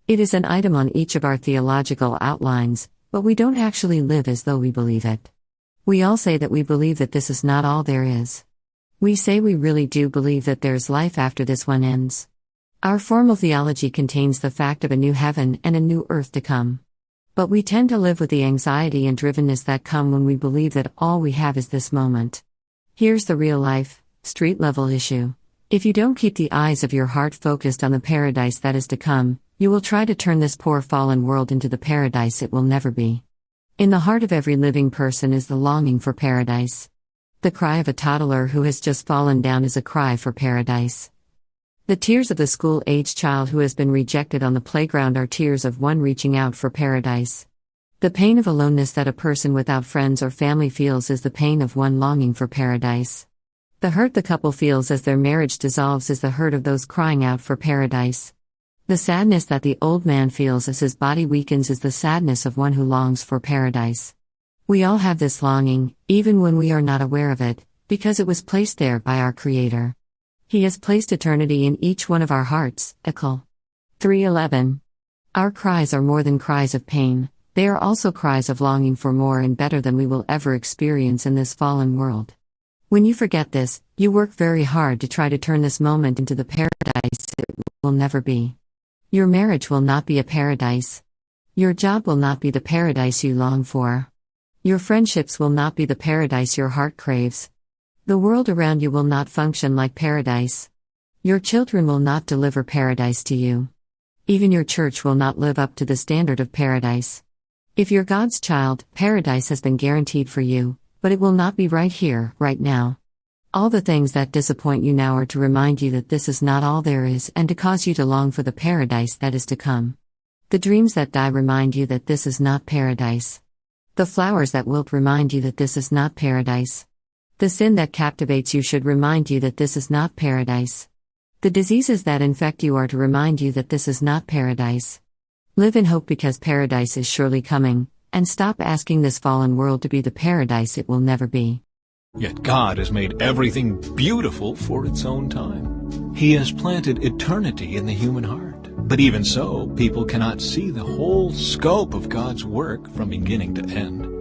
It is an item on each of our theological outlines, but we don't actually live as though we believe it. We all say that we believe that this is not all there is. We say we really do believe that there's life after this one ends. Our formal theology contains the fact of a new heaven and a new earth to come. But we tend to live with the anxiety and drivenness that come when we believe that all we have is this moment. Here's the real-life, street-level issue. If you don't keep the eyes of your heart focused on the paradise that is to come, you will try to turn this poor fallen world into the paradise it will never be. In the heart of every living person is the longing for paradise. The cry of a toddler who has just fallen down is a cry for paradise. The tears of the school-age child who has been rejected on the playground are tears of one reaching out for paradise. The pain of aloneness that a person without friends or family feels is the pain of one longing for paradise. The hurt the couple feels as their marriage dissolves is the hurt of those crying out for paradise. The sadness that the old man feels as his body weakens is the sadness of one who longs for paradise. We all have this longing, even when we are not aware of it, because it was placed there by our Creator. He has placed eternity in each one of our hearts. Ecclesiastes 3:11. Our cries are more than cries of pain, they are also cries of longing for more and better than we will ever experience in this fallen world. When you forget this, you work very hard to try to turn this moment into the paradise it will never be. Your marriage will not be a paradise. Your job will not be the paradise you long for. Your friendships will not be the paradise your heart craves. The world around you will not function like paradise. Your children will not deliver paradise to you. Even your church will not live up to the standard of paradise. If you're God's child, paradise has been guaranteed for you, but it will not be right here, right now. All the things that disappoint you now are to remind you that this is not all there is and to cause you to long for the paradise that is to come. The dreams that die remind you that this is not paradise. The flowers that wilt remind you that this is not paradise. The sin that captivates you should remind you that this is not paradise. The diseases that infect you are to remind you that this is not paradise. Live in hope because paradise is surely coming, and stop asking this fallen world to be the paradise it will never be. Yet God has made everything beautiful for its own time. He has planted eternity in the human heart. But even so, people cannot see the whole scope of God's work from beginning to end.